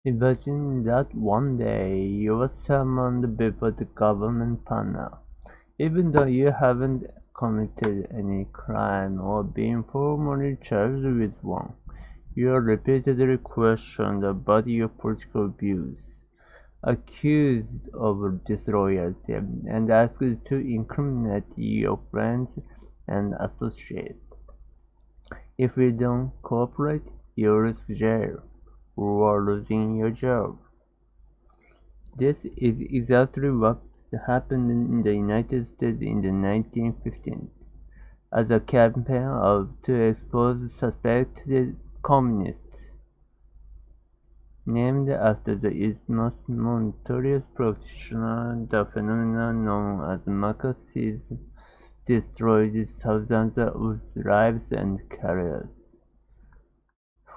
Imagine that one day you were summoned before the government panel, even though you haven't committed any crime or been formally charged with one. You are repeatedly questioned about your political views, accused of disloyalty, and asked to incriminate your friends and associates. If you don't cooperate, you risk jail or losing your job. This is exactly what happened in the United States in the 1950s, as a campaign to expose suspected communists, named after its most notorious practitioner. The phenomenon known as Marxism destroyed thousands of lives and careers.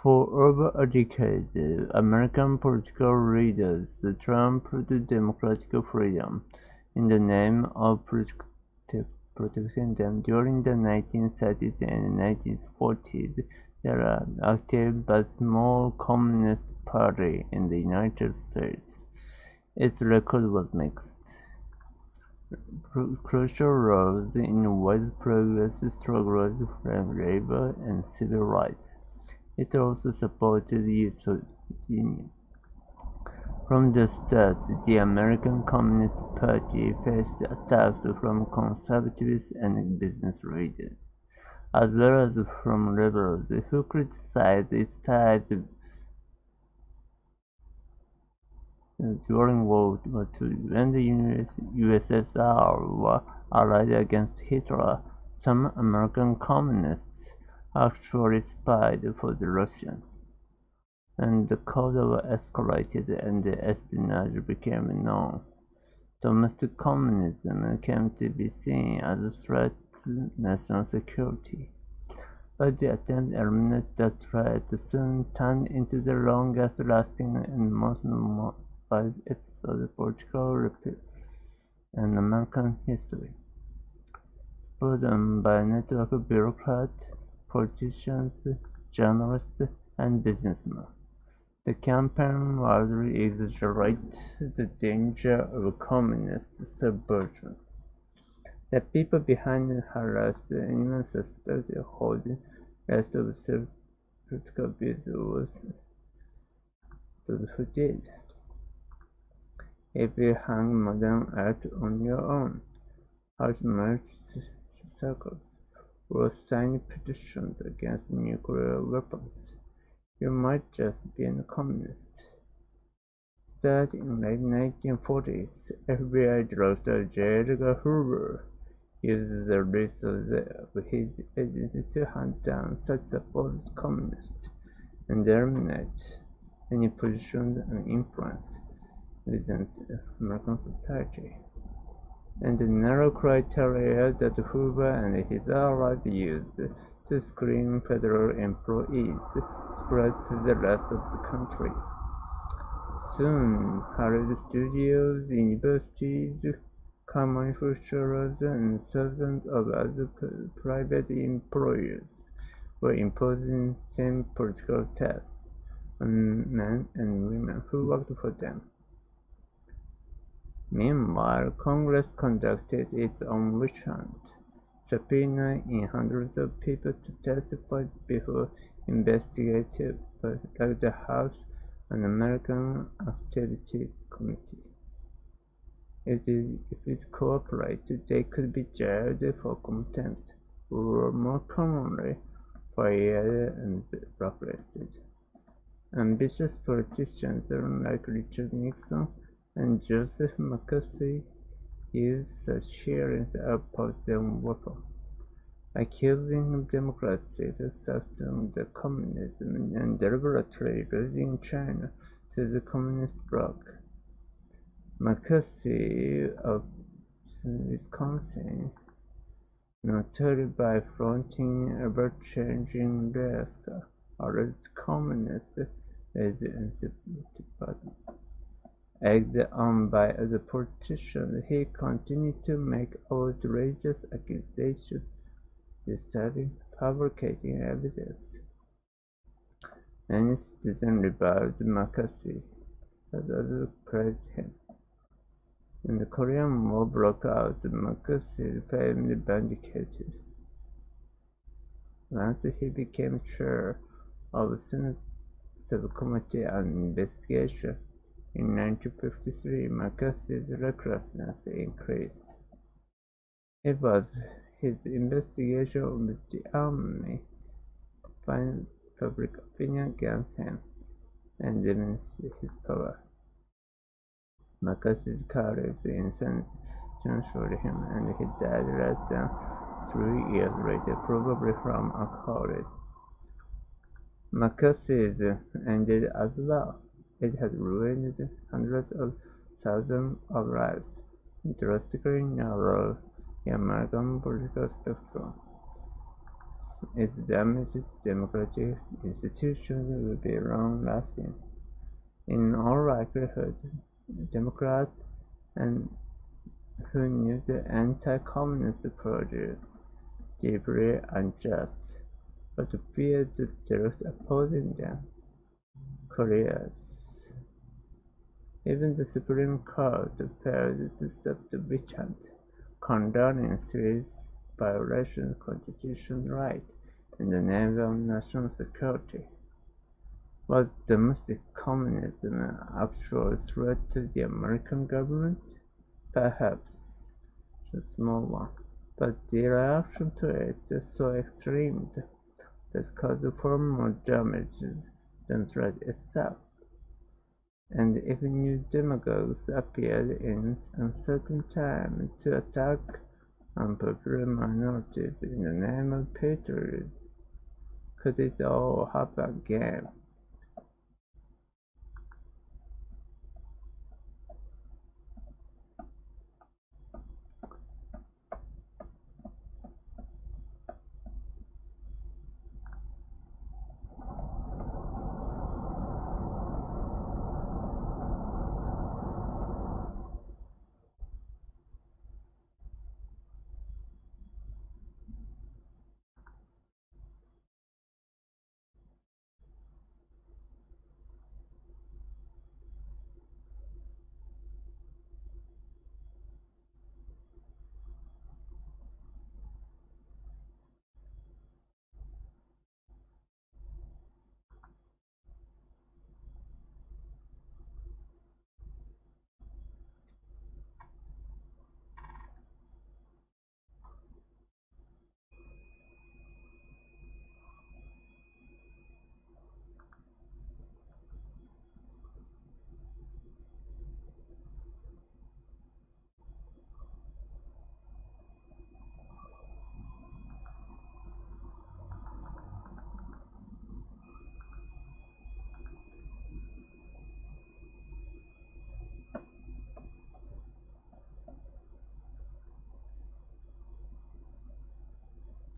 For over a decade, American political leaders trampled democratic freedom in the name of protecting them. During the 1930s and 1940s, there were active but small Communist Party in the United States. Its record was mixed. Crucial roles in widespread struggles for labor and civil rights. It also supported youth union. From the start, the American Communist Party faced attacks from conservatives and business leaders, as well as from liberals who criticized its ties during World War II. When the USSR were allied against Hitler, some American communists actually spied for the Russians, and the Cold War escalated and the espionage became known. Domestic communism came to be seen as a threat to national security, but the attempt to eliminate that threat soon turned into the longest-lasting and most normalized episode of political repair in American history. Spurred by a network of bureaucrats, politicians, journalists, and businessmen, the campaign largely exaggerates the danger of communist subversion. The people behind it harassed and even suspected holding rest of self-critical views was those who did. If you hang modern art on your own, house merch circles, or sign petitions against nuclear weapons, you might just be a communist. Starting in the late 1940s, FBI Director J. Edgar Hoover used the resources of his agency to hunt down such supposed communists and eliminate any positions and influence within American society. And the narrow criteria that Hoover and his allies used to screen federal employees spread to the rest of the country. Soon, Hollywood studios, universities, car manufacturers, and thousands of other private employers were imposing same political tests on men and women who worked for them. Meanwhile, Congress conducted its own witch hunt, subpoenaing hundreds of people to testify before investigators like the House Un-American Activity Committee. If it cooperated, they could be jailed for contempt, or more commonly, fired and blacklisted. Ambitious politicians like Richard Nixon and Joseph McCarthy used such hearings to oppose their weapon, accusing Democrats of supporting the communism and deliberately losing China to the Communist bloc. McCarthy of Wisconsin, noted by flaunting ever-changing risk, alleged communists as antipathy. Egged on by other politicians, he continued to make outrageous accusations, disturbing, fabricating evidence. Many citizens reviled McCarthy, as others praised him. When the Korean War broke out, Mah-Jong's fame vindicated. Once he became chair of the Senate Subcommittee on Investigation in 1953, Mah-Jong's recklessness increased. It was his investigation of the army find public opinion against him and diminished his power. Mah-Jong's colleagues in Senate censured him, and he died less than 3 years later, probably from alcoholism. Mah-Jong's ended as well. It had ruined hundreds of thousands of lives, drastically narrowed the American political spectrum. Its damage to democratic institutions will be long-lasting. In all likelihood, Democrats and who knew the anti-communist projects deeply unjust, but feared the direct opposing them, Koreans. Even the Supreme Court failed to stop the witch hunt, condoning serious violations of constitutional rights in the name of national security. Was domestic communism an actual threat to the American government? Perhaps a small one, but the reaction to it is so extreme that caused far more damage than threat itself. And if new demagogues appeared in uncertain time to attack unpopular minorities in the name of patriotism, could it all happen again?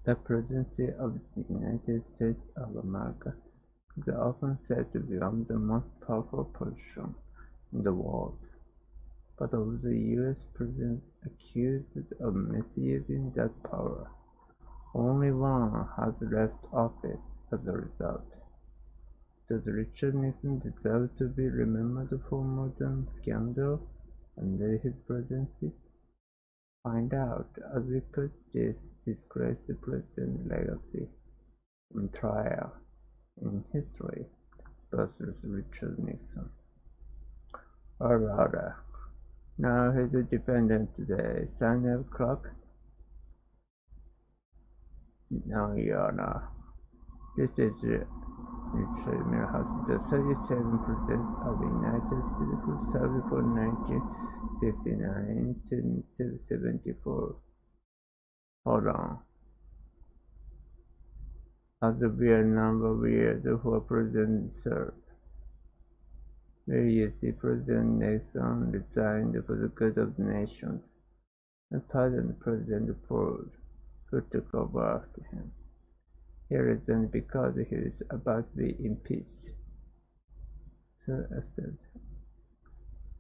The presidency of the United States of America is often said to be one of the most powerful positions in the world. But of the U.S. presidents accused of misusing that power, only one has left office as a result. Does Richard Nixon deserve to be remembered for more than scandal under his presidency? Find out as we put this disgraced president's legacy on trial in history versus Richard Nixon. Or rather, now his dependent today, Samuel Clark. Now you are now. This is Richard Milhouse, the 37th President of the United States, who served from 1969 to 1974. Hold on. As a weird number of years for President served. Where you see President Nixon resigned for the good of the nation, and pardoned President Ford, who took over after him. He resigned because he was about to be impeached. So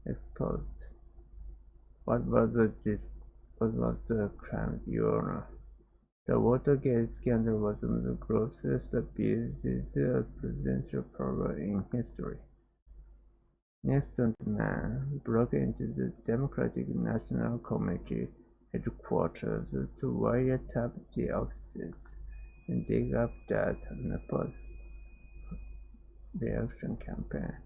exposed. What was the crime, Your Honor? The Watergate scandal was one of the grossest abuses of presidential power in history. Nixon's men broke into the Democratic National Committee headquarters to wiretap the offices and dig up data on the post-election campaign.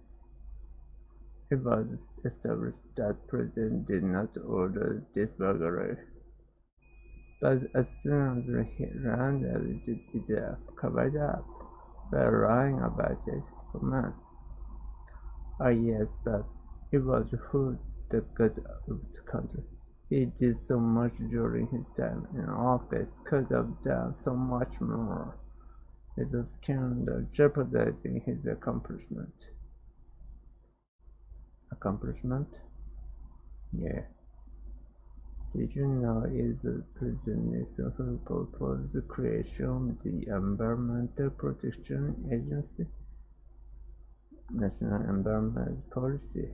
It was established that the president did not order this burglary, but as soon as he learned that it covered up by lying about it for months. Ah yes, but it was who the good of the country. He did so much during his time in office, could have done so much more. It's a scandal jeopardizing his accomplishment. Accomplishment? Yeah. Did you know the president who proposed the creation of the Environmental Protection Agency? National Environment Policy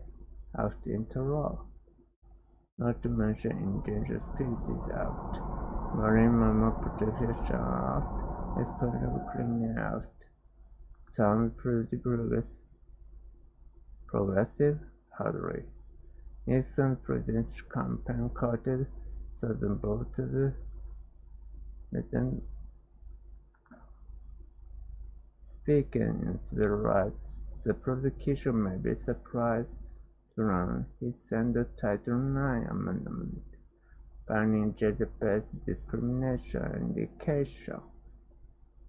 Act into law, not to mention Endangered Species Act, Marine Mammal Protection Act, Exploitation Cleaning Act. Sounds pretty progressive, hardly. Nixon's presidential campaign quoted Southern voters within speaking in civil rights. The prosecution may be surprised to learn he signed the Title IX Amendment, banning gender-based discrimination in education,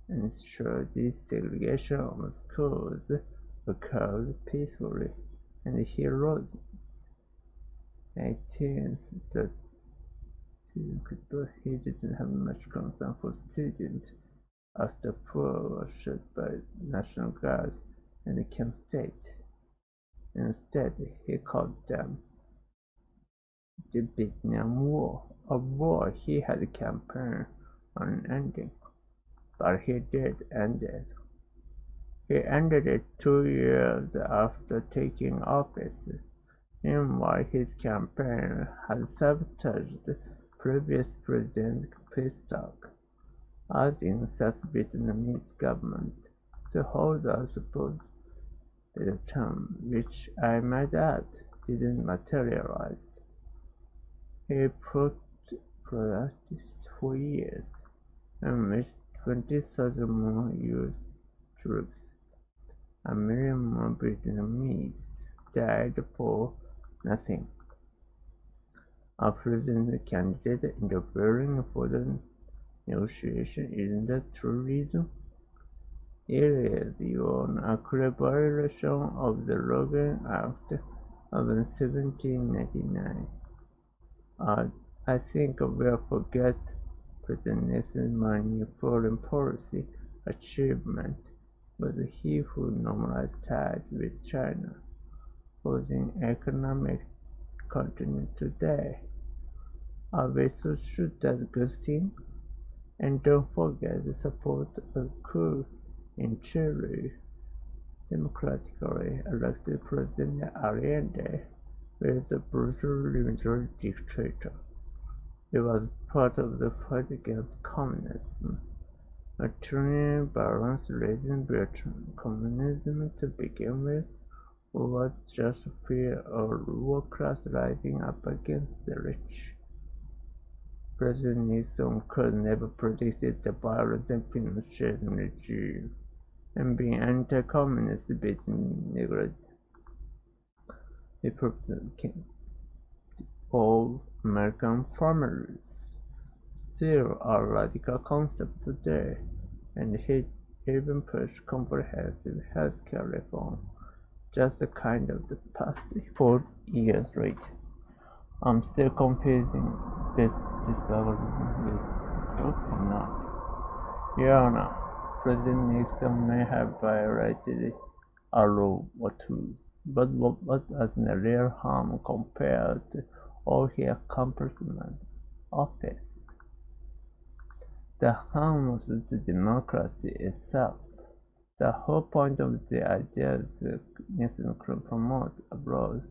and ensured desegregation of schools occurred peacefully, and he wrote 18th that he didn't have much concern for students after four were shot by National Guard in Kent State. Instead, he called them the Vietnam War, a war he had campaigned on ending, but he did end it. He ended it 2 years after taking office. Meanwhile, his campaign had sabotaged previous president's peace talk, asking South Vietnamese government to hold a supposed term, which I might add didn't materialize. He practiced for years, in which 20,000 more U.S. troops, a million more Vietnamese died for nothing. A president candidate interfering for the negotiation isn't that true reason? It is even a clear violation of the Logan Act of 1799. I think we'll forget President Nixon's main foreign policy achievement was he who normalized ties with China, causing economic continuity today. Are we so sure that's a good thing? And don't forget the support of coup in Chile. Democratically elected President Allende was a brutal military dictator. He was part of the fight against communism, a truly balanced reason built communism to begin with, or was just fear of lower class rising up against the rich. President Nixon could never predicted the violence and Pinochet's regime, and being anti-communist being neglected. He proposed all American families, still a radical concept today, and he even pushed comprehensive healthcare reform, just the kind of the past 4 years later. I'm still confusing this parallelism with the group or not. Your Honor, President Nixon may have violated a law or two, but what was the real harm compared to all his accomplishments? Office. The harm was the democracy itself. The whole point of the ideas Nixon could promote abroad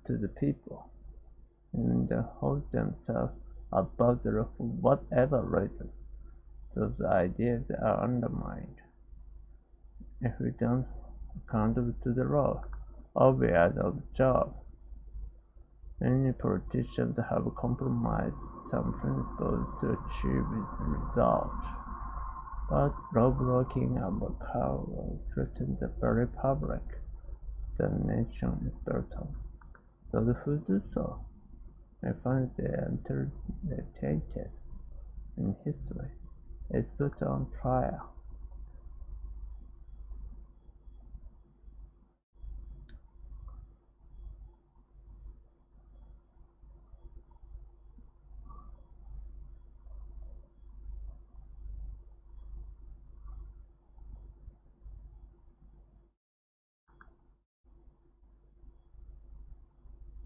to the people, and hold themselves above the law for whatever reason. Those ideas are undermined if we don't accountable to the law, obvious of the job. Many politicians have compromised some principles to achieve this result, but law-breaking above threatens the very public the nation is built on. Those who do so may find they enter tainted, and history is put on trial.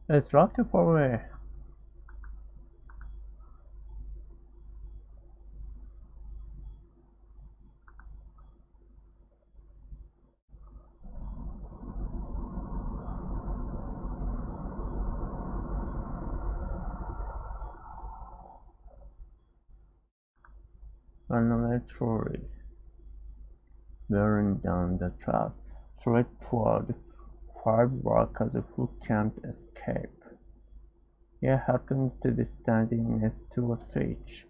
It's lucky for me. Fundamentally, wearing down the tracks, straight toward 5 workers who can't escape. He happens to be standing next to a switch.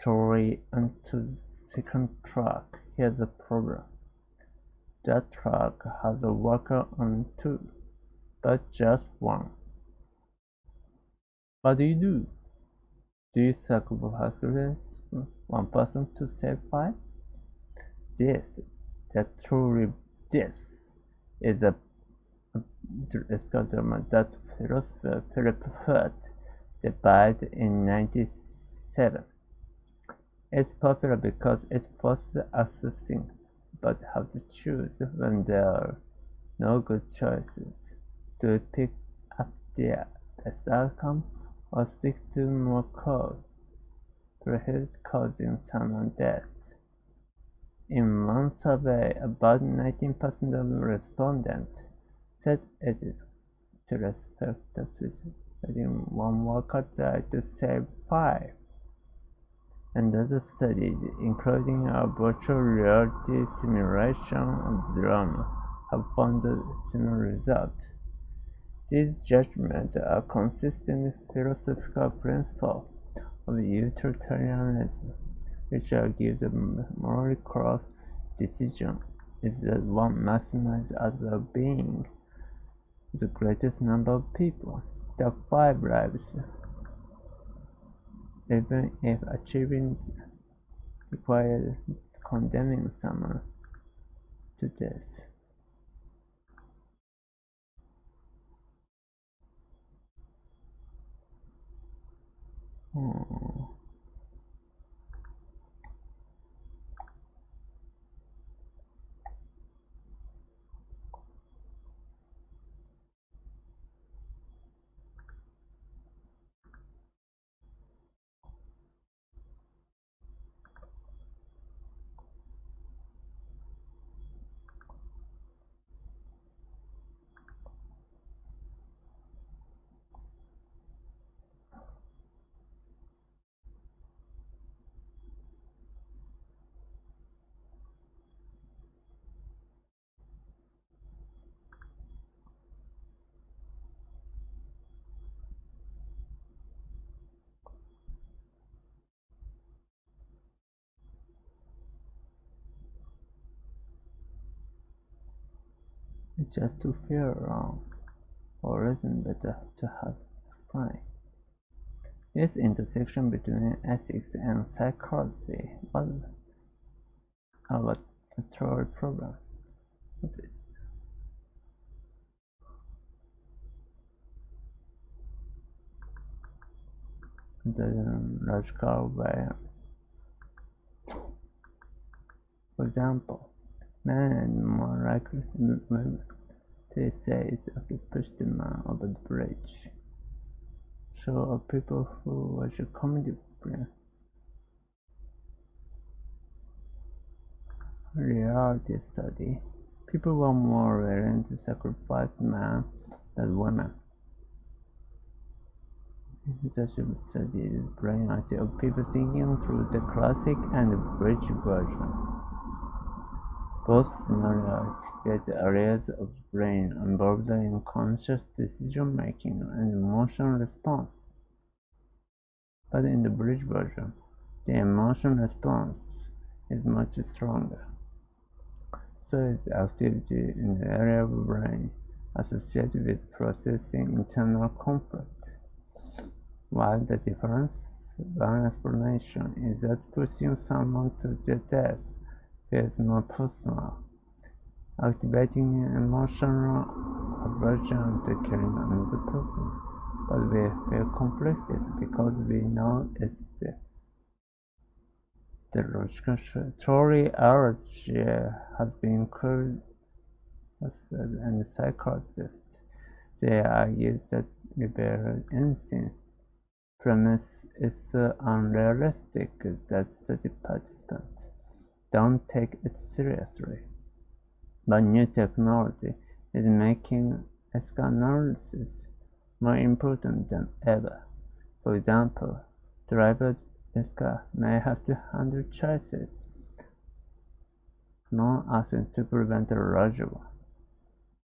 Trolley onto the second truck. Here's the problem. That truck has a worker on too, but just one. What do? Do you sacrifice one person to save 5? This is a discovery that philosopher Philip Furt devised in 1997. It's popular because it forces us to think about how to choose when there are no good choices. Do we pick up the best outcome or stick to more code, perhaps causing someone death? In one survey, about 19% of respondents said it is to respect the switch, letting one worker try to save 5. And other studies, including a virtual reality simulation of drama, have found a similar result. These judgments are consistent with philosophical principles of utilitarianism, which argues the morally correct decision is the one maximizes as well-being the greatest number of people. There are 5 lives, even if achieving required condemning someone to death. It's just too feel wrong, or isn't better to have explained. This intersection between ethics and psychology was our troll problem. The logical way. For example, men are more likely women to say okay, push the man over the bridge. So people who watch a comedy reality study, people were more willing to sacrifice men than women. The study is brain activity of people thinking through the classic and bridge version. Both scenarios get areas of the brain involved in conscious decision-making and emotion response. But in the bridge version, the emotion response is much stronger. So is activity in the area of the brain associated with processing internal conflict. While the difference, one explanation is that pushing someone to their death feels more personal, activating an emotional aversion to killing another person, but we feel conflicted because we know it's the logical theology has been called and psychologists. They argue that rebellion instinct premise is so unrealistic that study participants don't take it seriously. But new technology is making psychoanalysis more important than ever. For example, driver may have to handle choices non-accident to prevent a larger one.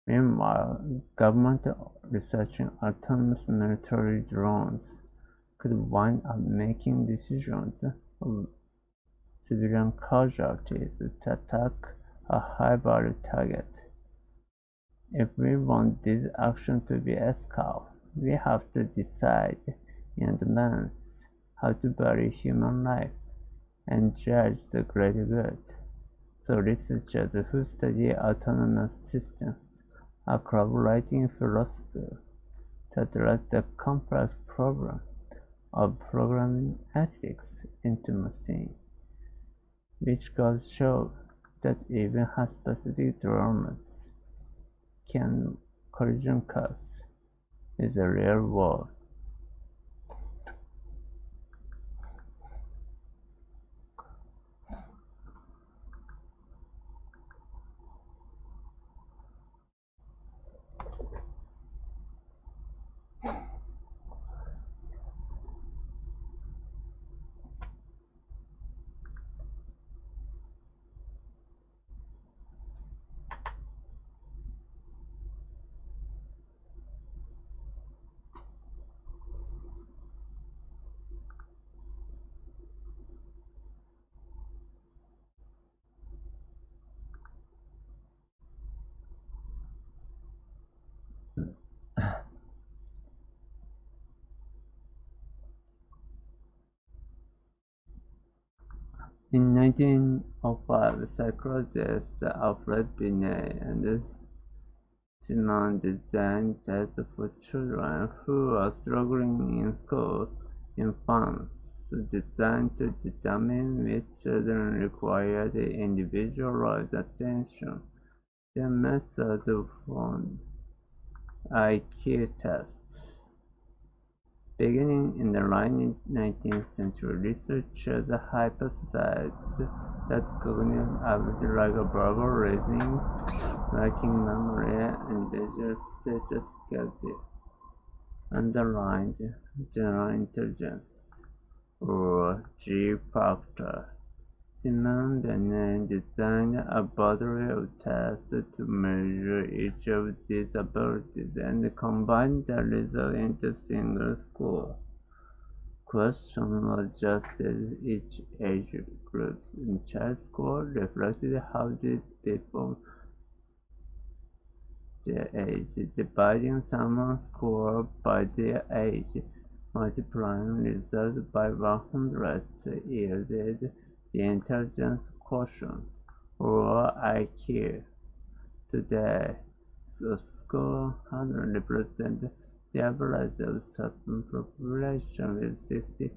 Meanwhile, government researching autonomous military drones could wind up making decisions of civilian casualties to attack a high-value target. If we want this action to be ethical, we have to decide in advance how to value human life and judge the greater good. So researchers who study autonomous systems are collaborating philosophy to address the complex problem of programming ethics into machines, which goes to show that even hypothetical drones can collision cause with the real world. In 1905, psychologists Alfred Binet and Simon designed tests for children who are struggling in school in France, designed to determine which children required individualized attention. The method found IQ tests. Beginning in the late 19th century, researchers hypothesized that cognitive ability like verbal reasoning, working memory, and visual spatial skills underlined general intelligence, or G factor. Simon Binet designed a battery of tests to measure each of these abilities and combine the results into a single score. Questions were adjusted each age group, and child score reflected how they performed their age. Dividing someone's score by their age, multiplying results by 100 yielded the intelligence quotient, or IQ. Today, the score 100 represents the average of a certain population with 68%.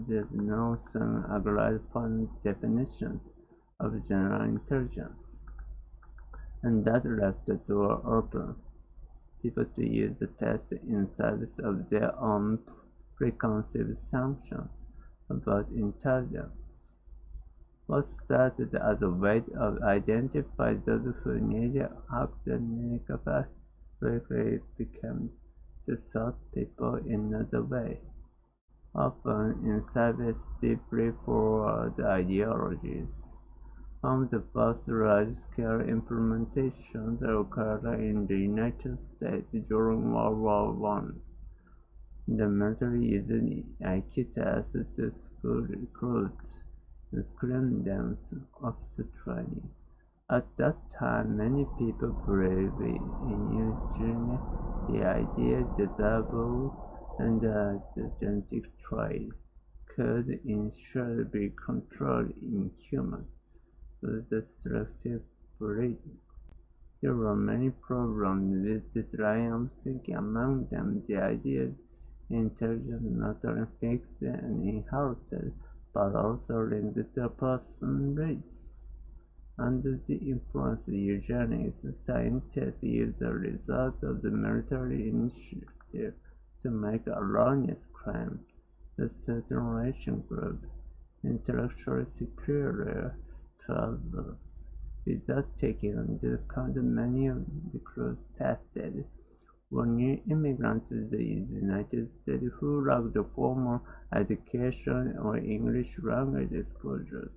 There's no some agreed upon definitions of general intelligence, and that left the door open people to use the test in service of their own preconceived assumptions about intelligence. What started as a way to identify those who needed academic help quickly became to sort people in another way, often in service deeply forward ideologies. One of the first large-scale implementations occurred in the United States during World War One. The military used IQ tests to school recruits and screen them officer training. At that time, many people believed in using the idea desirable and the genetic trait could ensure the control in humans with the selective breeding. There were many problems with this line of thinking, among them the idea intelligence not only fixed and inherited, but also linked to a person's race. Under the influence of eugenics, scientists used the result of the military initiative to make erroneous claims that certain racial groups intellectually superior to others, without taking into account many of the groups tested were new immigrants to the United States who lacked formal education or English language exposures.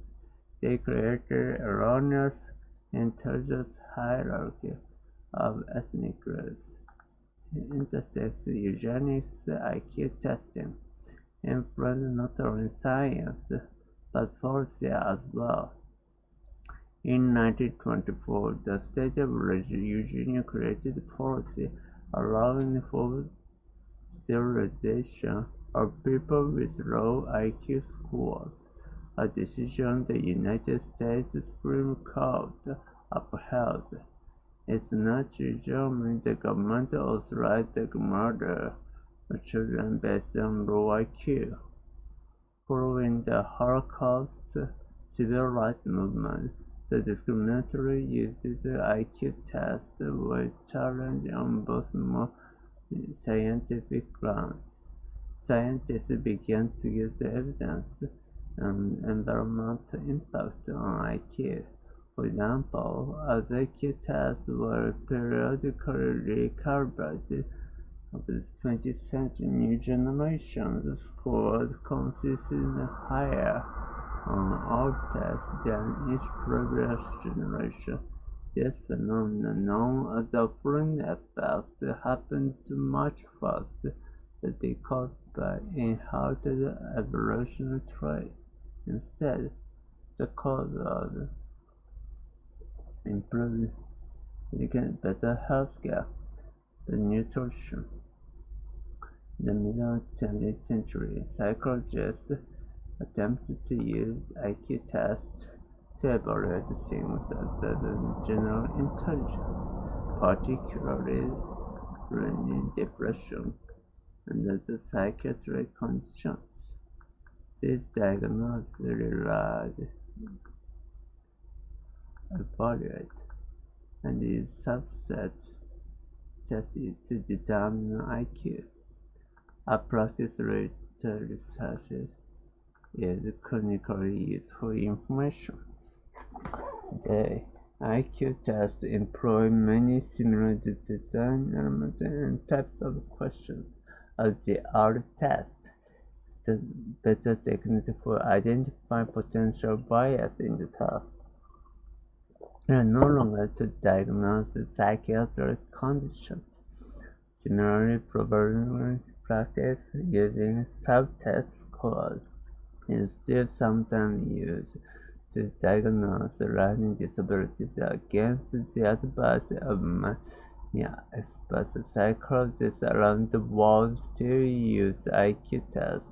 They created erroneous intelligence hierarchy of ethnic groups. Intersex eugenics IQ testing influenced not only science but policy as well. In 1924, the state of Virginia created policy allowing for sterilization of people with low IQ scores, a decision the United States Supreme Court upheld. It's Nazi Germany, the government authorized the murder of children based on low IQ. Following the Holocaust civil rights movement, the discriminatory uses of IQ tests were challenged on both more scientific grounds. Scientists began to use evidence and environmental impact on IQ. For example, as IQ tests were periodically recalibrated, of the 20th century, new generations scored consistently higher on all tests than each previous generation. This phenomenon, known as the Flynn effect, happened much faster but because by inherited evolutionary traits. Instead, the cause of improved better healthcare, the nutrition. In the middle 20th century, psychologists attempted to use IQ tests to evaluate things other than general intelligence, particularly learning depression and other psychiatric conditions. These diagnoses relied evaluate and is subset tested to determine IQ. A practice related to research is clinically useful information. Today, IQ tests employ many similar design elements and types of questions as the R test, the better technique for identifying potential bias in the test. They are no longer to diagnose psychiatric conditions. Similarly, probability practice using subtest scores is still sometimes used to diagnose learning disabilities against the advice of many experts. Psychologists around the world still use IQ tests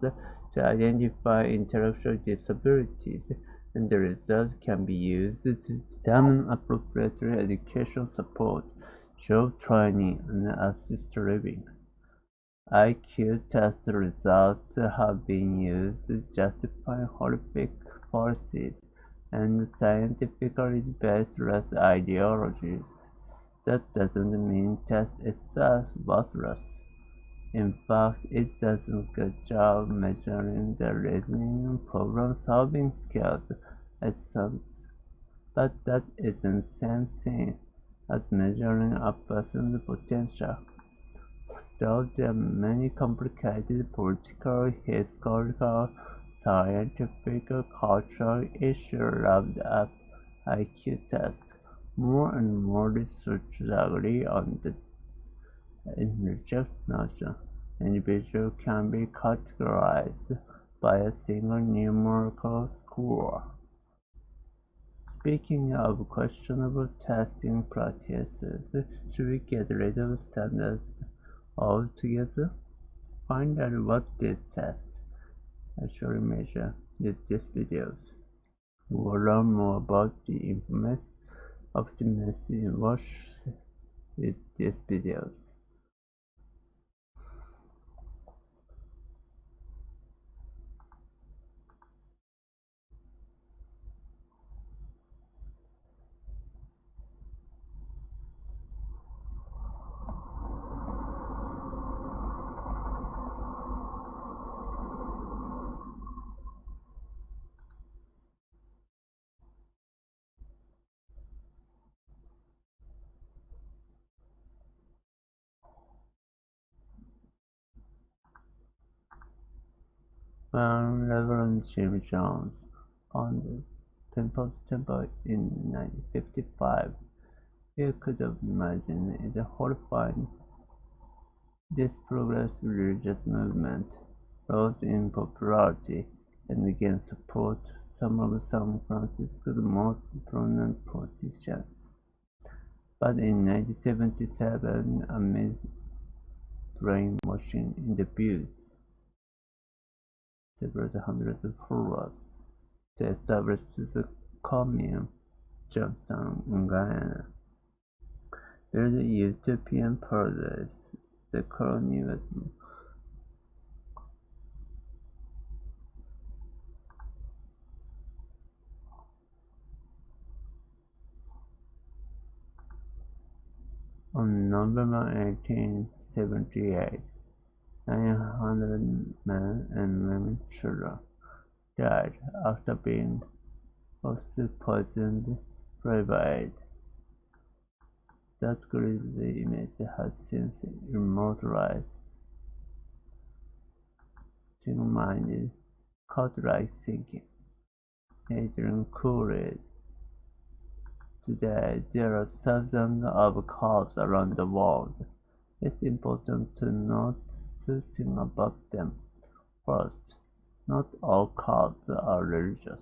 to identify intellectual disabilities, and the results can be used to determine appropriate education support, job training, and assisted living. IQ test results have been used to justify horrific policies and scientifically baseless ideologies. That doesn't mean test itself is worthless. In fact, it does a good job measuring the reasoning and problem-solving skills essence, but that isn't the same thing as measuring a person's potential. Though there are many complicated political, historical, scientific, cultural issues wrapped up IQ tests, more and more researchers agree on the intelligence notion. Individuals can be categorized by a single numerical score. Speaking of questionable testing practices, should we get rid of standards altogether? Find out what these tests actually measure in these videos. We'll learn more about the infamous optimism watch with these videos. When Reverend Jim Jones founded Temple's Temple in 1955, he could have imagined it horrifying. This progressive religious movement rose in popularity and gained support from some of San Francisco's most prominent politicians. But in 1977, amid brainwashing and abuse, several hundreds of followers, they established the commune, Johnstown, Guyana, built a utopian paradise. The colonialism on November 1878, 900 men and women children died after being falsely poisoned by aid. That grisly image has since immortalized single-minded, cult-like thinking. Adrian Coolidge. Today, there are thousands of cults around the world. It's important to note two things about them. First, not all cults are religious.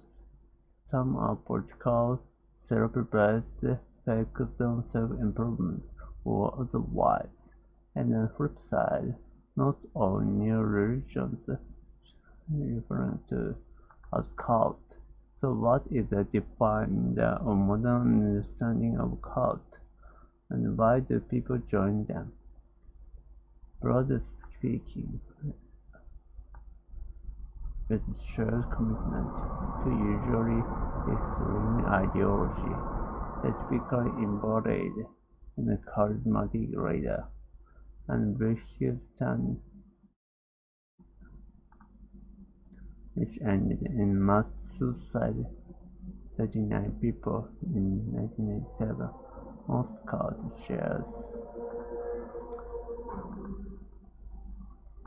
Some are political, self-based, focused on self-improvement or otherwise. And on the flip side, not all new religions referred to as cult. So what is a defined or modern understanding of cult, and why do people join them? Broadly speaking, with shared commitment to usually extreme ideology, typically embodied in a charismatic leader and brief stand, which ended in mass suicide, 39 people in 1987. Most cults shares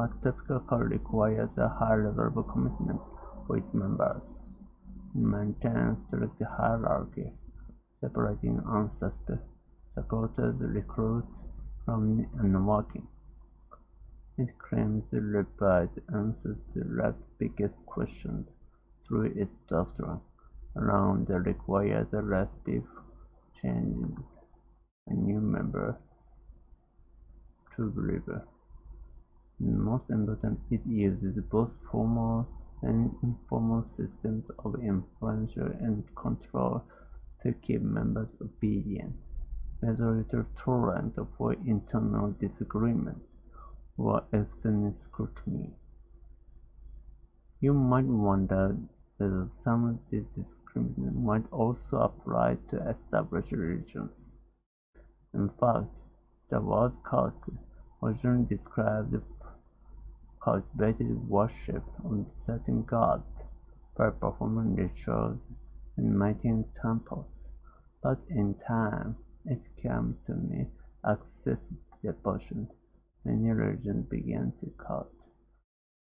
a typical cult requires a high level of commitment for its members and maintains strict hierarchy, separating unsupported recruits from unworking. It claims to provide answers to life's biggest questions through its doctrine around the required recipe changing a new member to believer. Most important, it uses both formal and informal systems of influence and control to keep members obedient, whether little tolerant for internal disagreement or external scrutiny. You might wonder whether some of this discrimination might also apply to established religions. In fact, the word cult originally described cultivated worship of certain gods by performing rituals and mighty temples, but in time it came to me excessive devotion. Many religions began to cut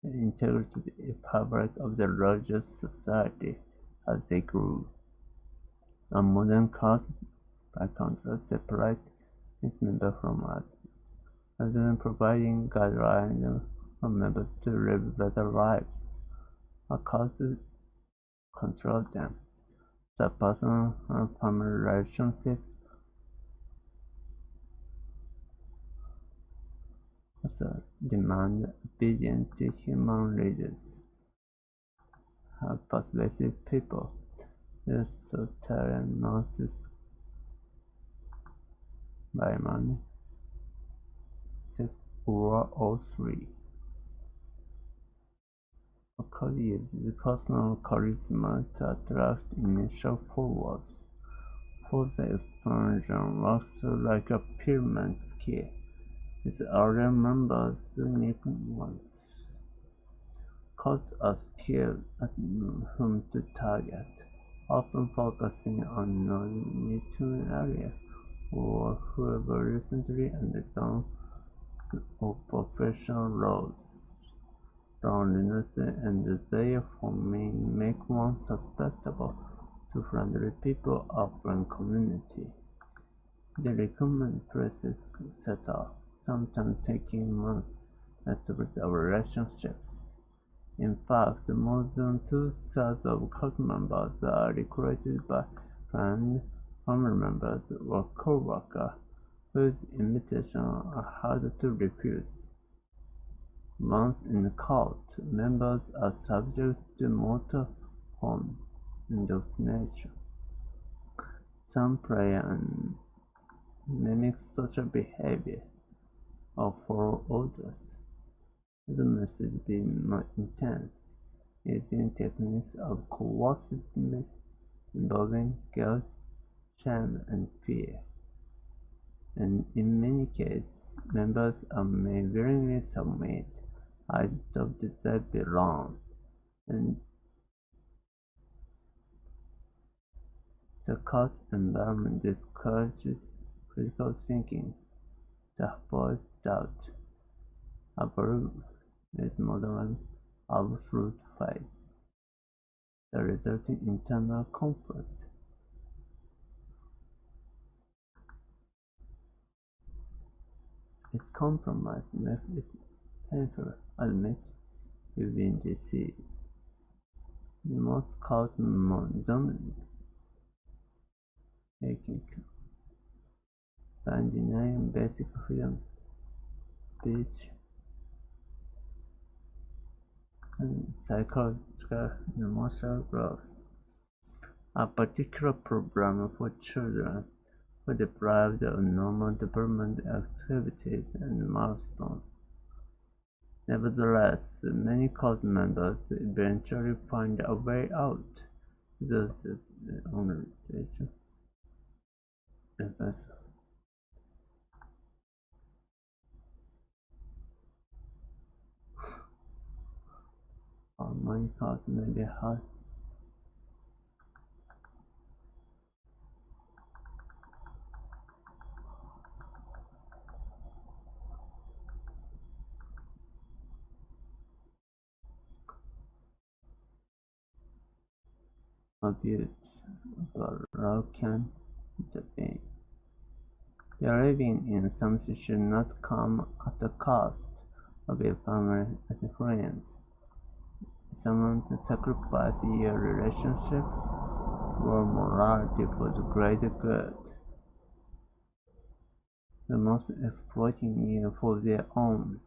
the integrity and fabric of the religious society as they grew. A modern cult, by contrast, separates its members from others, rather than providing guidelines for members to live better lives. A cult controls them. The personal and family relationships also demand obedience to human leaders. Persuasive people with totalitarian gnosis by money, 6 or 03. A cult uses personal charisma to attract initial followers. For the explosion works like a pyramid scheme, with other members unique ones. Cults are skilled at whom to target, often focusing on non-mutual areas or whoever recently undergone professional roles. Loneliness and desire for meaning make one susceptible to friendly people or friend community. They recommend places settle, sometimes taking months to establish relationships. In fact, more than 2/3 of cult members are recruited by friends, family members, or co-workers whose invitations are hard to refuse. Once in the cult, members are subject to motorhome indoctrination. Some prey and mimic social behavior or follow orders. The message being more intense, using techniques of coerciveness involving guilt, shame, and fear. And in many cases, members may willingly submit out of desire to belong, and the cult environment discourages critical thinking, to avoid doubt, avoid with modern absolute faith, the resulting internal conflict. Its compromise makes it painful to admit you've been deceived. Most cult dominant by denying basic freedom, speech, and psychological and emotional growth. A particular problem for children who are deprived of normal development activities and milestones. Nevertheless, many cult members eventually find a way out. This is the organization. Many cults may be hard. Abuse, but love can intervene. Believing in something should not come at the cost of your family and friends. Someone to sacrifice your relationships or morality for the greater good. The most exploiting you for their own.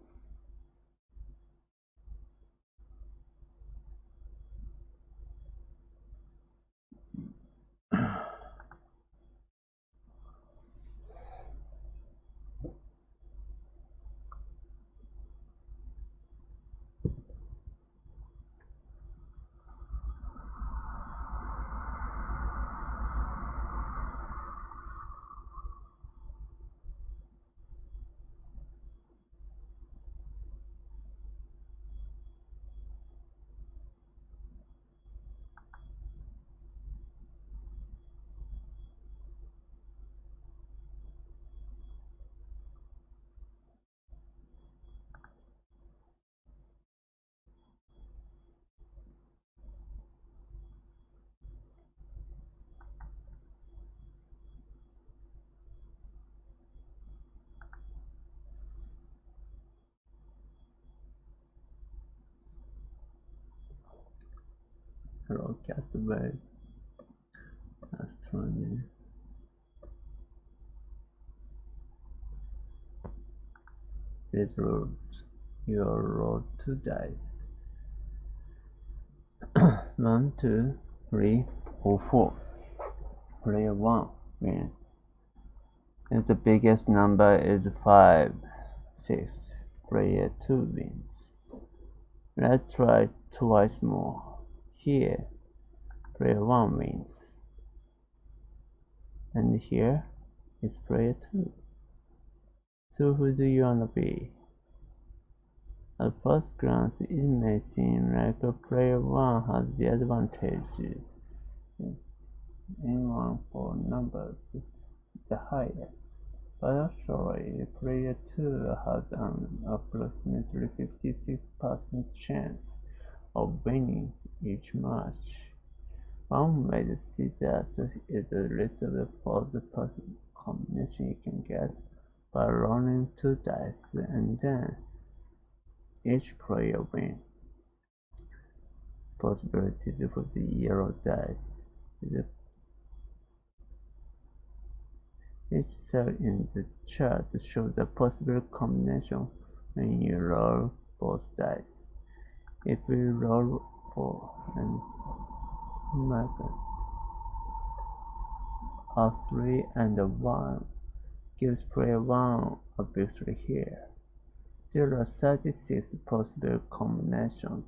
broadcast by astronomy. These rules. You roll 2 dice. 1, 2, 3, or 4. Player 1 wins. If the biggest number is 5, 6, player 2 wins. Let's try twice more. Here, player 1 wins. And here is player 2. So who do you wanna be? At first glance, it may seem like player 1 has the advantages, since anyone for numbers is the highest. But actually, player 2 has an approximately 56% chance of winning each match. One way to see that is a list of all the possible combinations you can get by rolling 2 dice and then each player wins. Possibilities for the yellow dice. Each cell in the chart shows a possible combination when you roll both dice. If we roll 4 and mark a 3 and a 1 gives player 1 a victory here. There are 36 possible combinations,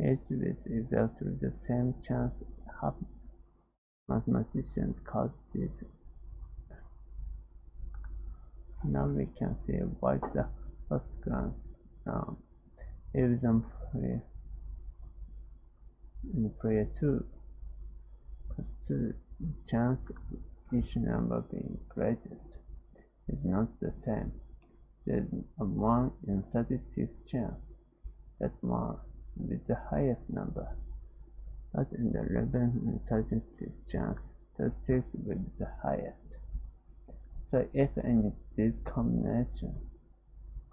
each with exactly the same chance. Mathematicians call this. Now we can see why the first glance example in player 2 plus 2, the chance of each number being greatest is not the same. There is a 1 in 36 chance that 1 with the highest number, but in the 11 in 36 chance that 6 will be the highest. So if any of these combinations,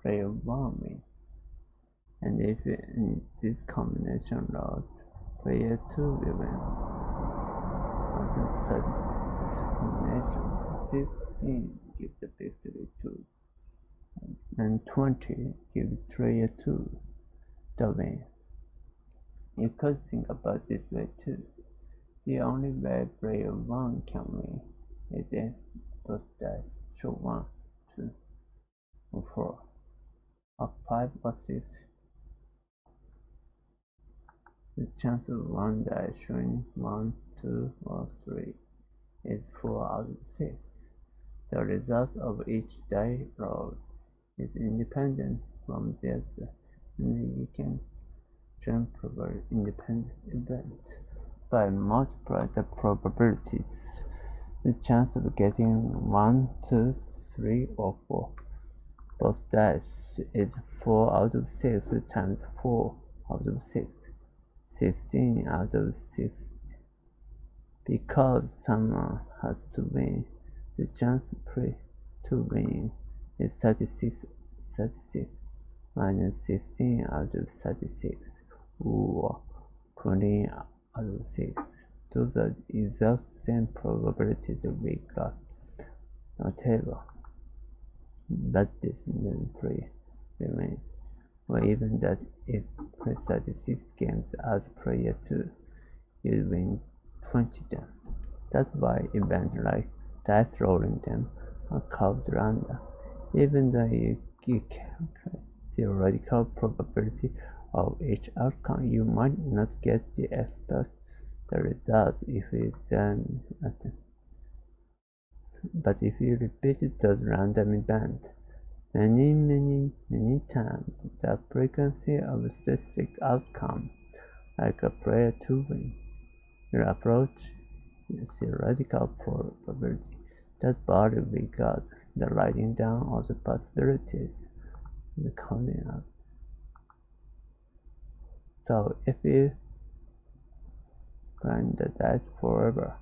player 1 wins, and if any of these combination rolls, player 2 will win. Of the 36 combinations, 16 gives the victory to, and 20 gives player 2 the win. You could think about this way too. The only way player 1 can win is if those dice show 1, 2, or 4, or 5 or 6. The chance of one die showing 1, 2, or 3 is 4 out of 6. The result of each die roll is independent from the other, and you can join independent events by multiplying the probabilities. The chance of getting 1, 2, 3, or 4 both dice is 4 out of 6 times 4 out of 6, 16 out of 60. Because someone has to win, the chance to win is 36 minus 16 out of 36, or 20 out of 6. Those are the exact same probabilities we got, whatever. But this doesn't remain. Or even that if play 36 games as player 2, you win 20 them. That's why events like dice rolling them are called random. Even though you calculate theoretical probability of each outcome, you might not get the expect the result if it's but if you repeat those random events many times, the frequency of a specific outcome, like a player 2 win, will approach the theoretical probability. That body we got the writing down of the possibilities, the counting up. So if you grind the dice forever,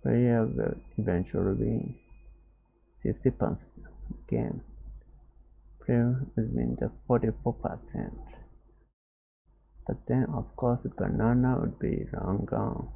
player will eventually win 60% game. Player will win the 44%. But then, of course, banana would be long gone.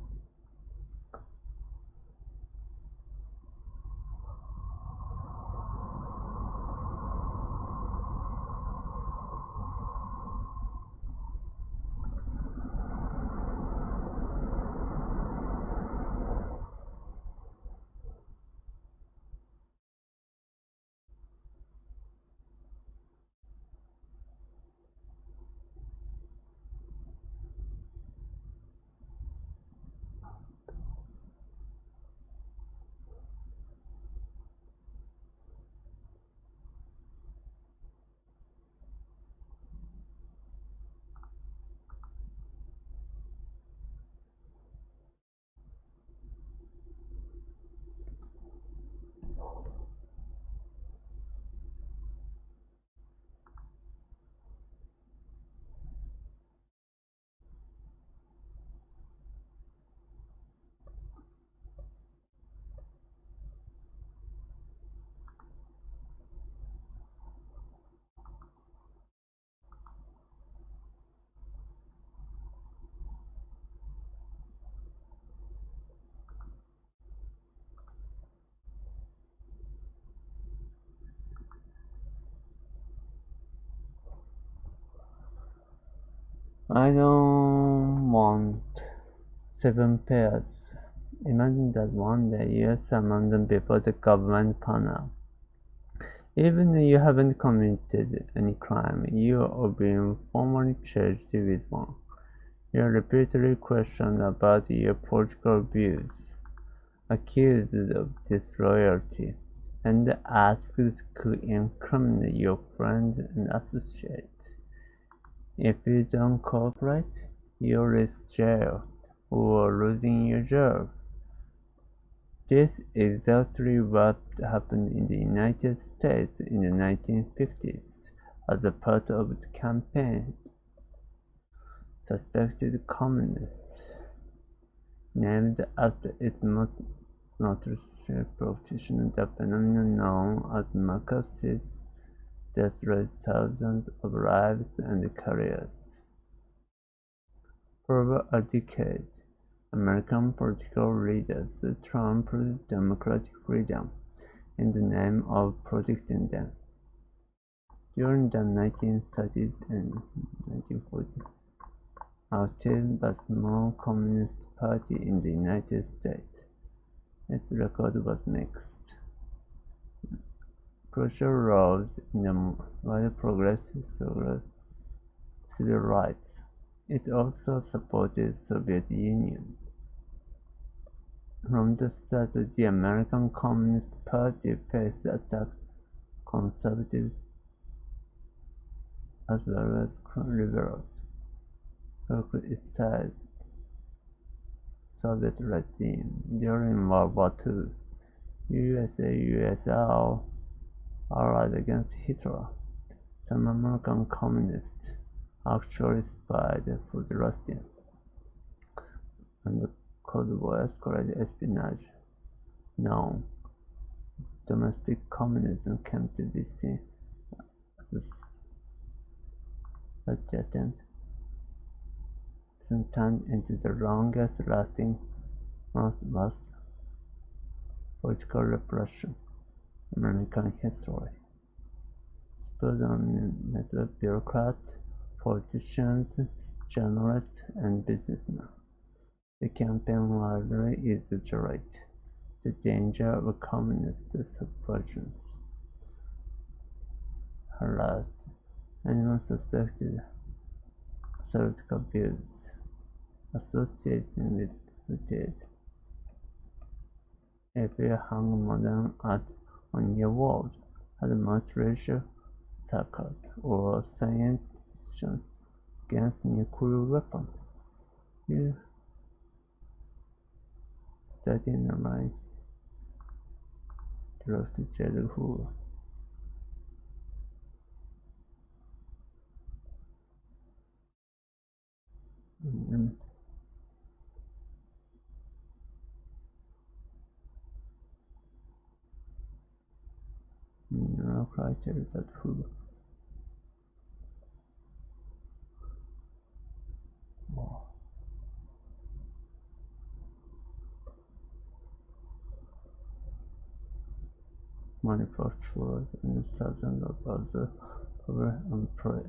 I don't want 7 pairs. Imagine that one day you summon them before the government panel. Even though you haven't committed any crime, you are being formally charged with one. You are repeatedly questioned about your political views, accused of disloyalty, and asked to incriminate your friends and associates. If you don't cooperate, you risk jail or losing your job. This is exactly what happened in the United States in the 1950s as a part of the campaign. Suspected communists, named after its notorious practitioner, the phenomenon known as Marxist destroyed thousands of lives and careers. For over a decade, American political leaders trampled democratic freedom in the name of protecting them. During the 1930s and 1940s, active but small Communist Party in the United States, its record was mixed. Crucial roles in the wide progressive civil rights. It also supported Soviet Union. From the start, the American Communist Party faced attacks conservatives as well as liberals who criticized Soviet regime. During World War II, USSR allied against Hitler. Some American communists actually spied for the Russians, and the Cold War escalated espionage. Now, domestic communism came to be seen as a attempt soon turned into the longest lasting, most vast political repression in American history. Spurred on network bureaucrats, politicians, journalists, and businessmen. The campaign widely exaggerated the danger of communist subversions, harassed anyone suspected political views associated with who did. If you hung modern art on your walls, had much leisure, circus, or science fiction against nuclear weapons, you study in a line close to childhood. No criteria that who manufacturers and thousands of other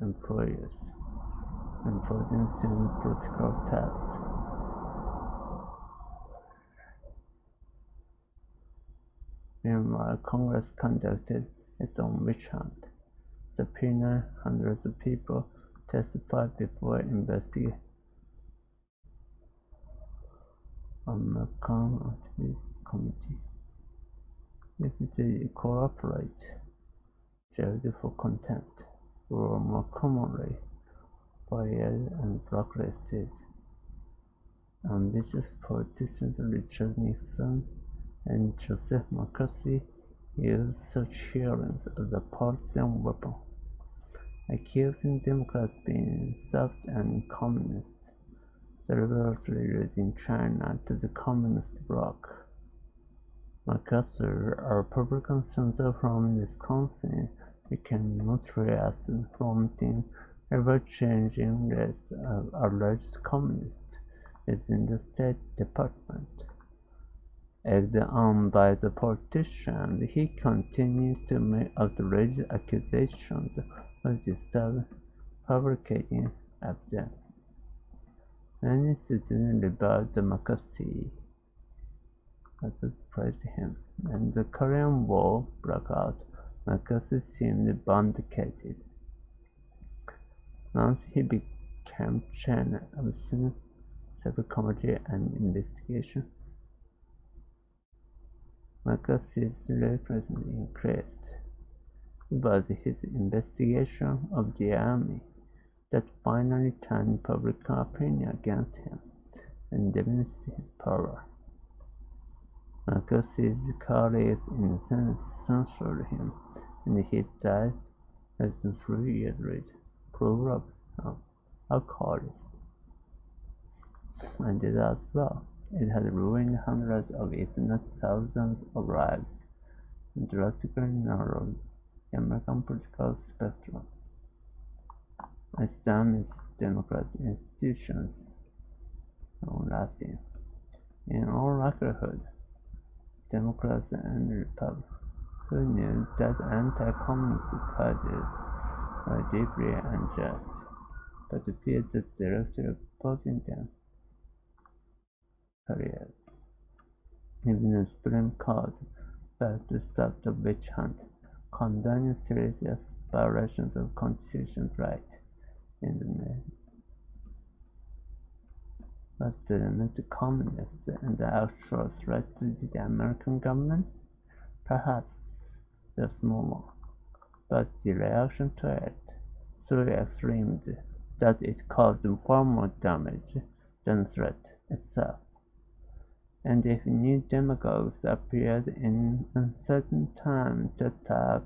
employers, imposing same political tests. Meanwhile, Congress conducted its own witch hunt. Subpoenaed hundreds of people testified before investigators. Mah-Jong activist committee. If they cooperate, jailed for contempt, or more commonly, fired and blacklisted. Ambitious politicians Richard Nixon and Joseph McCarthy used such hearings as a partisan weapon, accusing Democrats of being soft and communist, deliberately losing China to the communist bloc. McCarthy, a Republican senator from Wisconsin, became notorious promoting ever-changing lists of alleged communists within the State Department. Egged on by the politician, he continued to make outrageous accusations of disturbing, fabricating evidence. Many citizens reviled McCarthy as it praised him. When the Korean War broke out, McCarthy seemed vindicated. Once he became chairman of the Senate Subcommittee on Investigation, McCarthy's reputation increased. It was his investigation of the army that finally turned public opinion against him and diminished his power. McCarthy's colleagues in the Senate censored him, and he died less than 3 years later, probably of alcoholism. And it as well. It had ruined hundreds of, if not thousands, of lives, and drastically narrowed the American political spectrum. It damaged democratic institutions long-lasting. In all likelihood, Democrats and Republicans who knew that anti-communist causes were deeply unjust, but feared the directly opposing them careers. Even the Supreme Court failed to stop the witch hunt, condoning serious violations of constitutional rights in the name. Was the domestic communists and the actual threat to the American government? Perhaps the small one, but the reaction to it so extreme that it caused far more damage than the threat itself. And if new demagogues appeared in uncertain times to attack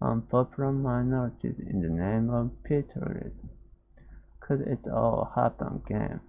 unpopular minorities in the name of patriotism, could it all happen again?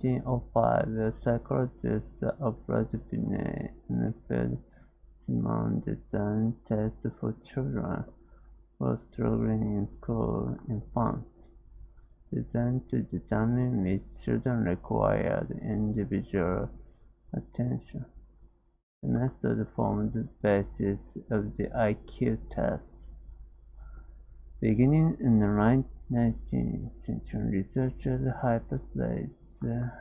1905, psychologist Alfred Binet and Fred Simon designed tests for children who are struggling in school infants, designed to determine which children required individual attention. The method formed the basis of the IQ test. Beginning in the late 19th century, researchers hypothesized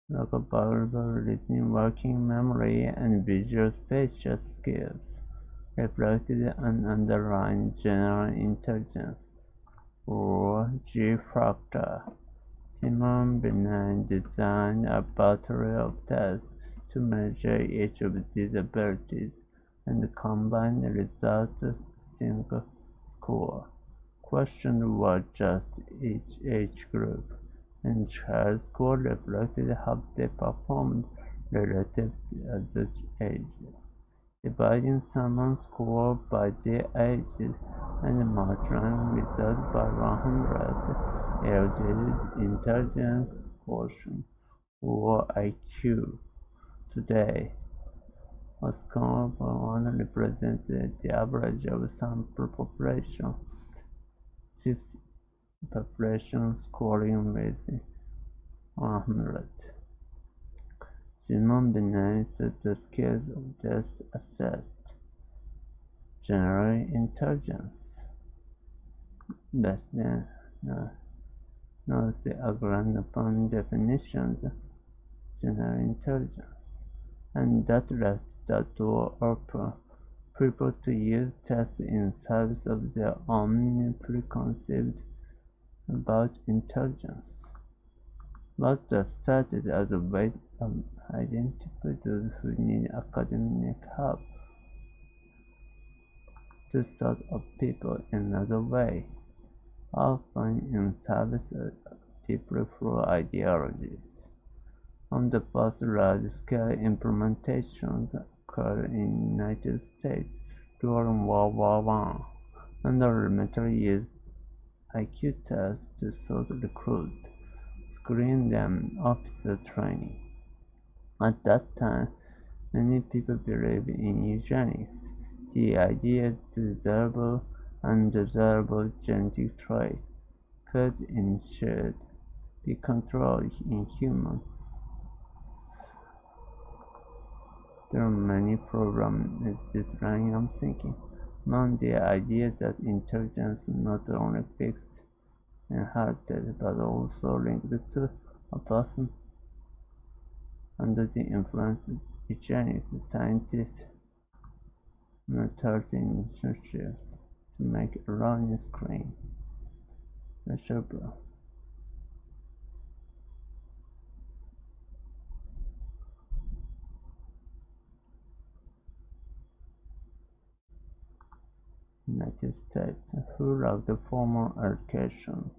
verbal listening, working memory, and visual spatial skills reflected an underlying general intelligence, or G factor. Simon Binet designed a battery of tests to measure each of these abilities and combine the results in a single score. Questions were just each age group, and child score reflected how they performed relative to other ages. Dividing someone's score by their ages and multiplying results by 100 yielded intelligence quotient, or IQ. Today, a score of 1 represents the average of sample population. 6 population scoring with 100. Simon Binet said the scales of this assessed general intelligence. Best then knows the agreed upon definitions of general intelligence, and that left the door open people to use tests in service of their own preconceived about intelligence. What that started as a way of identifying those who need academic help to sort of people in another way, often in service of deeply flawed ideologies. One of the first large-scale implementations occurred in the United States during World War I, and the military used IQ tests to sort recruit, screen them, officer training. At that time, many people believed in eugenics, the idea that desirable and undesirable genetic traits could instead be controlled in humans. There are many problems with this line of thinking. Among the idea that intelligence is not only fixed and inherited but also linked to a person. Under the influence of eugenics, scientists military initiatives to make erroneous claims. United States, who lacked formal education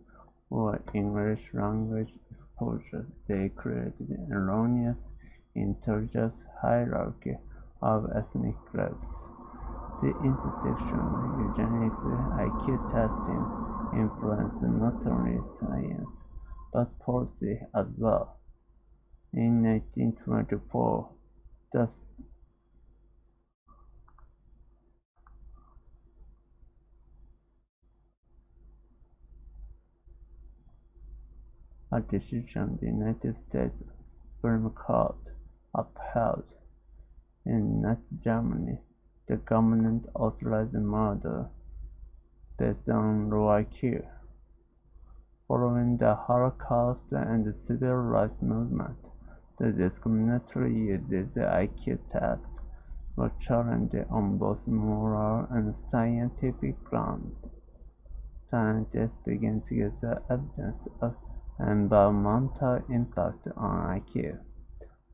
or English language exposure, they created an erroneous intelligence hierarchy of ethnic groups. The intersection of eugenics and IQ testing influenced not only science but policy as well. In 1924, a decision the United States Supreme Court upheld. In Nazi Germany, the government authorized murder based on low IQ. Following the Holocaust and the Civil Rights Movement, the discriminatory uses of IQ tests were challenged on both moral and scientific grounds. Scientists began to gather evidence of environmental impact on IQ.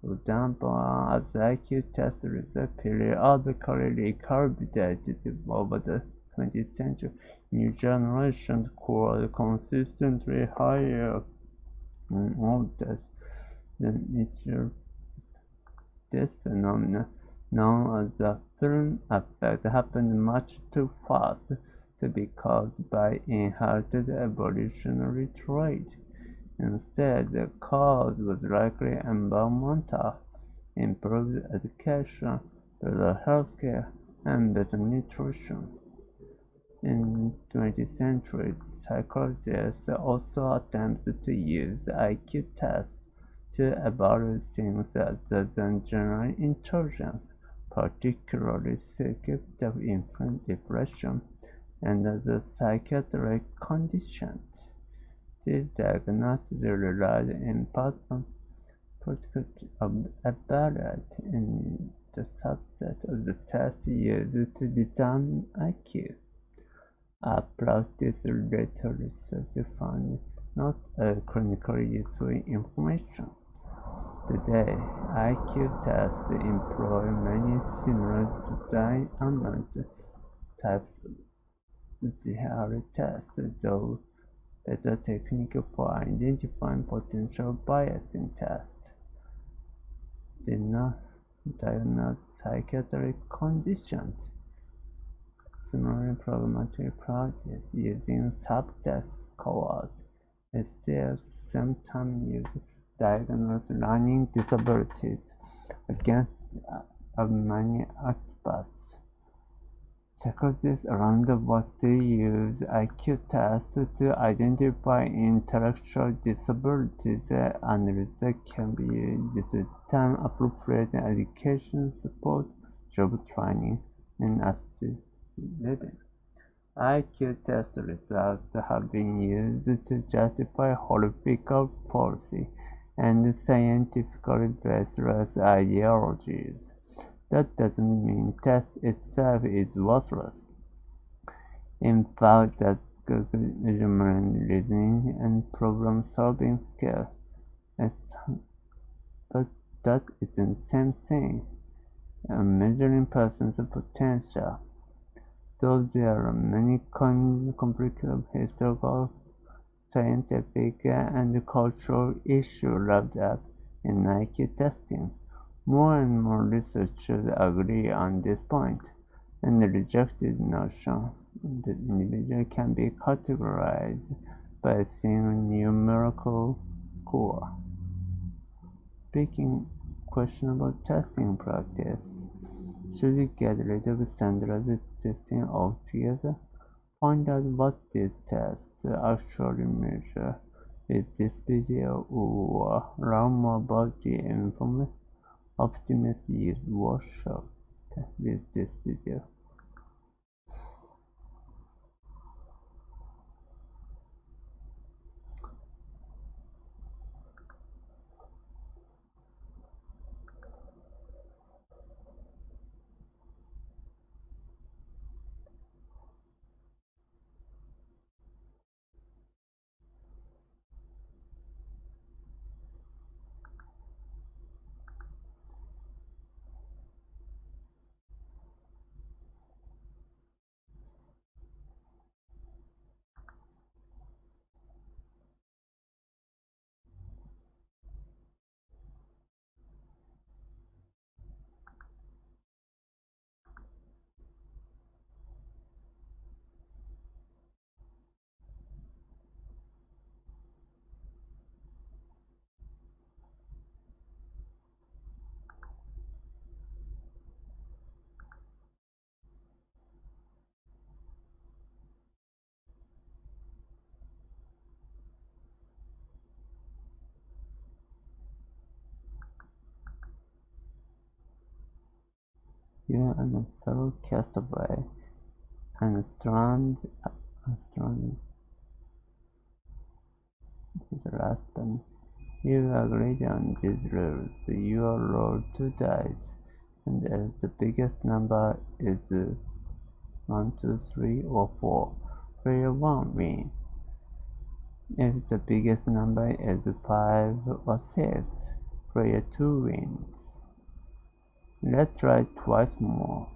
For example, as IQ test results periodically recalibrated over the 20th century, new generations scored consistently higher on all tests than each year. This phenomenon, known as the film effect, happened much too fast to be caused by inherited evolutionary traits, Instead, the cause was likely environmental, improved education, better healthcare, and better nutrition. In 20th century, psychologists also attempted to use IQ tests to evaluate things other than general intelligence, particularly psychiatric depression and other psychiatric conditions. These diagnoses relied in part on practical ability in the subset of the test used to determine IQ. Practice later research found not clinically useful information. Today, IQ tests employ many similar design and types of theory tests, though better technique for identifying potential bias in tests did not diagnose psychiatric conditions. Similarly, programmatic practice using subtest scores is still sometimes used to diagnose learning disabilities against many experts. Psychologists around the world still use IQ tests to identify intellectual disabilities, and research can be used to determine appropriate education support, job training, and assisted living. IQ test results have been used to justify horrific policy and scientifically baseless ideologies. That doesn't mean test itself is worthless. In fact, that's measurement, reasoning, and problem-solving skill. But that isn't the same thing. Measuring person's potential. Though there are many complicated historical, scientific, and cultural issues wrapped up in IQ testing, more and more researchers agree on this point, and reject the notion that individuals can be categorized by a single numerical score. Speaking questionable testing practice, should we get rid of standardized testing altogether? Find out what these tests actually measure with this video, or learn more about the infamous optimist use workshop with this video. You and a fellow castaway and stranded with the last pen. You agreed on these rules. You roll 2 dice, and if the biggest number is 1, 2, 3, or 4, player 1 wins. If the biggest number is 5 or 6, player 2 wins. Let's try twice more.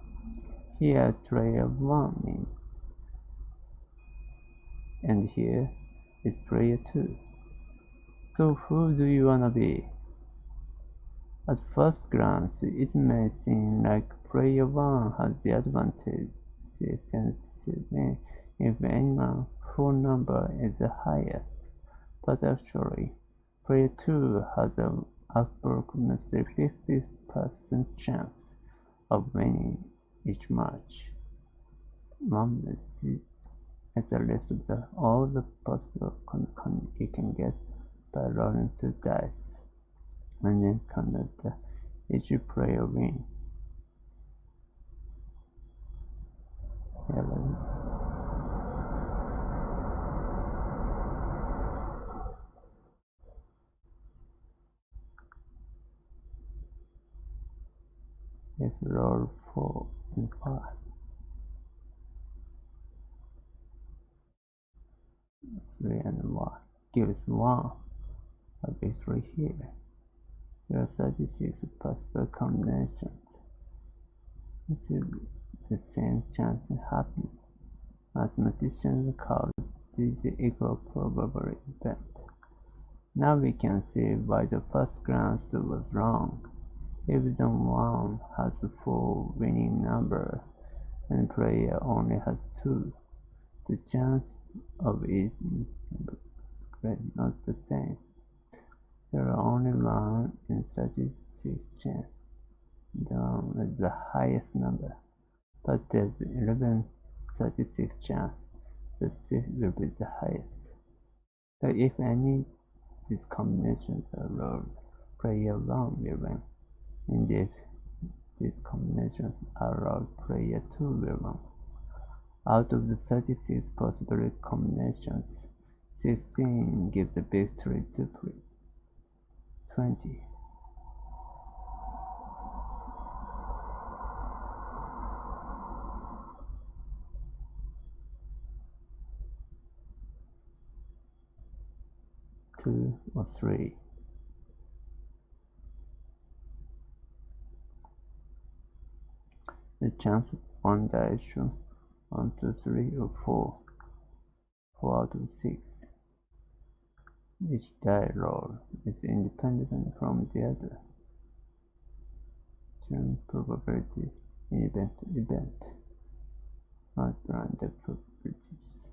Here player 1 wins, and here is player 2. So who do you wanna be? At first glance, it may seem like player 1 has the advantage, since if anyone, whose number is the highest. But actually, player 2 has an approximately 50% chance of winning each match. One will see as a list of all the possible you can get by rolling 2 dice, and then count each player win. 11. If roll 4 and 5, 3 and 1 gives 1 a victory here. There are 36 possible combinations. It should be the same chance happening. Mathematicians call this the equal probability event. Now we can see why the first glance was wrong. If the 1 has 4 winning numbers and the player only has 2, the chance of it is not the same. There are only 1 in 36 chances. The 1 is the highest number, but there's 11/36 chance the 6 will be the highest. So if any of these combinations are rolled, player 1 will win, and if these combinations are rolled, player 2 will win. Out of the 36 possible combinations, 16 gives the victory to player 20. Two or 3. The chance of one die shown 1, 2, 3 or 4. 4 out of 6. Each die roll is independent from the other. Turn probability event to event, not random probabilities.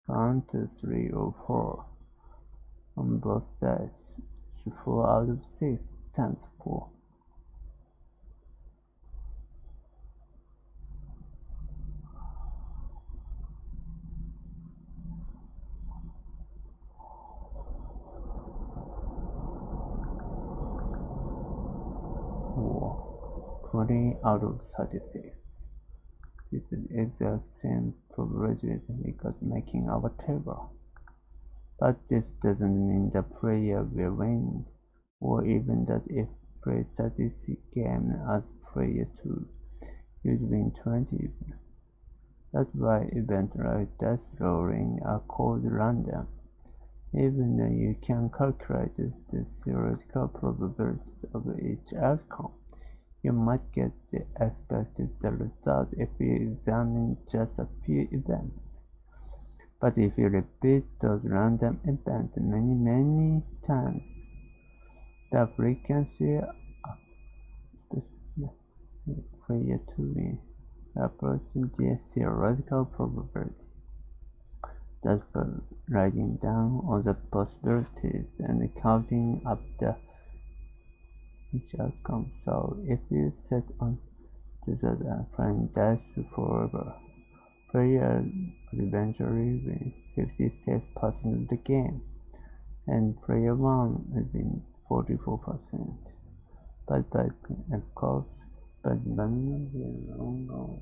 1, 2, 3 or 4 on both dice. So 4 out of 6 times 4. Or 20 out of 36. This is the exact same probability we got making our table. But this doesn't mean the player will win, or even that if play 36 games as player 2, you'd win 20. That's why events like dice rolling are called random. Even though you can calculate the theoretical probabilities of each outcome, you might get the expected result if you examine just a few events. But if you repeat those random events many times, the frequency of player to win approaches the theoretical probability. Thus, by writing down all the possibilities and counting up each outcome. So, if you set on this playing dice forever, player will eventually win 56% of the game, and player 1 will win 44%. But of course, but none will wrong.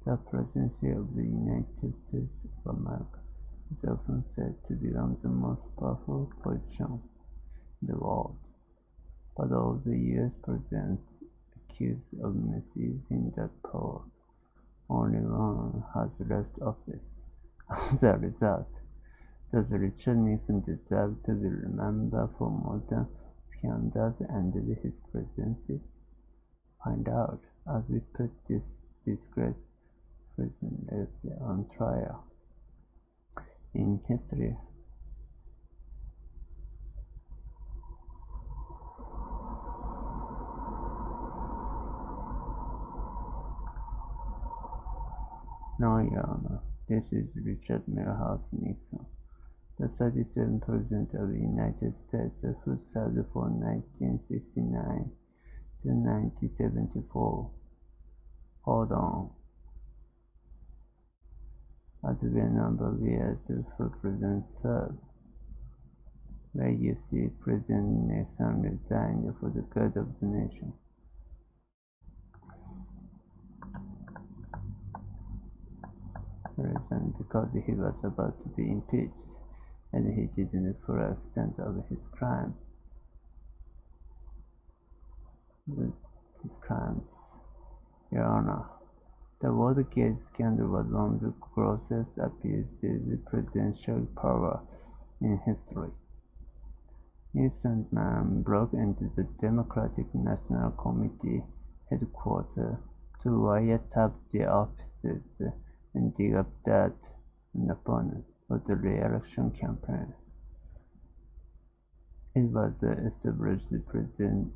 The presidency of the United States of America is often said to be one of the most powerful positions in the world, but all the US presidents accused of misusing that power Only one has left office. As a result, does Richard Nixon deserve to be remembered for modern scandals and his presidency? Find out as we put this disgraced presidency on trial. In history, no, Your Honor, this is Richard Milhouse Nixon, the 37th President of the United States who served from 1969 to 1974. Hold on. As the number of years for President served, where you see President Nixon resigned for the good of the nation. Resigned because he was about to be impeached, and he didn't know the full extent of his crime. These crimes, Your Honor, the Watergate scandal was one of the grossest abuses of presidential power in history. Nixon's man broke into the Democratic National Committee headquarters to wiretap the offices and dig up that an opponent of the re-election campaign. It was established the president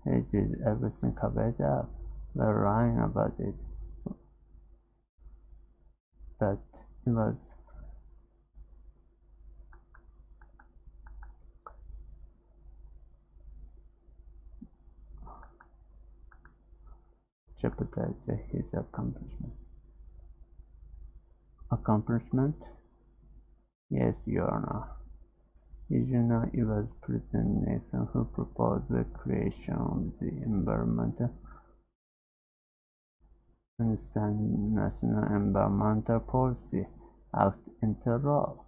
he did everything covered up, while lying about it. But it was jeopardized his accomplishment. Accomplishment? Yes, Your Honor. Did you know it was President Nixon who proposed the creation of the Environmental and National Environmental Policy Act into law?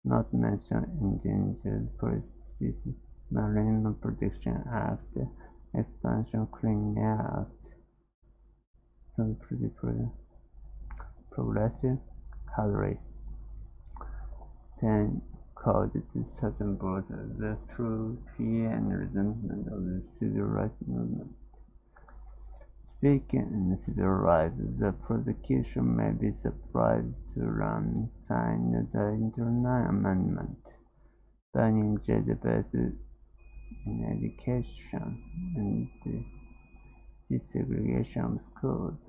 Not mention Endangered Species Marine Protection Act, Expansion Clean Air Act. So pretty progressive. Hillary then called the Southern border the true fear and resentment of the civil rights movement. Speaking in civil rights, the prosecution may be surprised to learn signed the Internal Amendment, banning gender-based in education and the desegregation of schools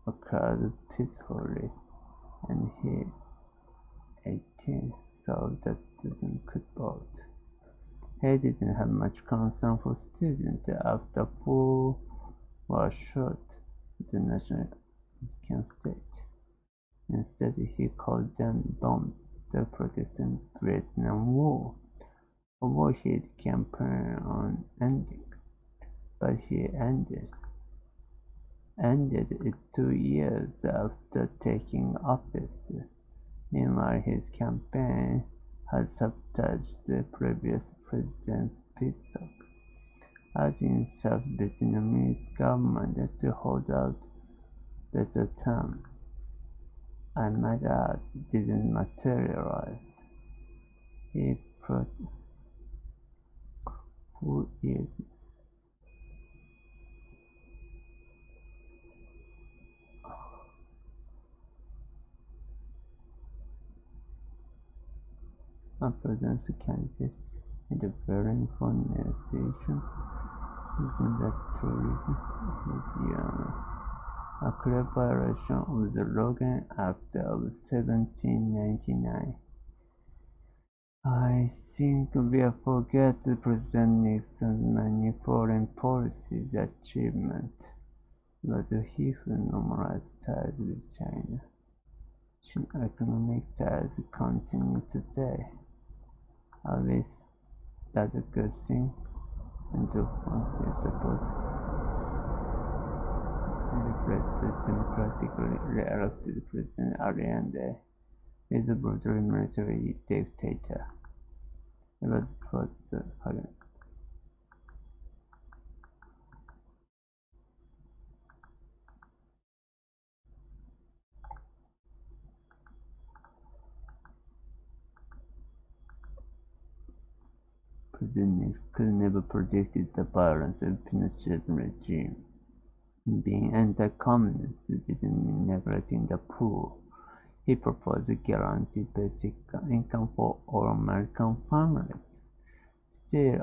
occurred peacefully, and he 18 so that students could vote. He didn't have much concern for students after 4 were shot in the national state. Instead, he called them bombed the Protestant Vietnam War, a war he'd campaigned on ending, but he ended it 2 years after taking office. Meanwhile, his campaign had sabotaged the previous president's peace talk, urging South Vietnamese government to hold out better terms. I might add, didn't materialize. He put 4 years. A presidency candidate in the very for negotiations. Isn't that tourism? A clear violation of the Logan Act of 1799. I think we forget President Nixon's many foreign policy achievements. It was he who normalized ties with China. Economic ties continue today. Always that's a good thing, and to support and replaced the democratically re-elected President Allende with a brutal military dictator. It was Zenith could never predict the violence of Pinochet's regime. Being anti-communist didn't mean neglecting the poor. He proposed guaranteed basic income for all American families. Still,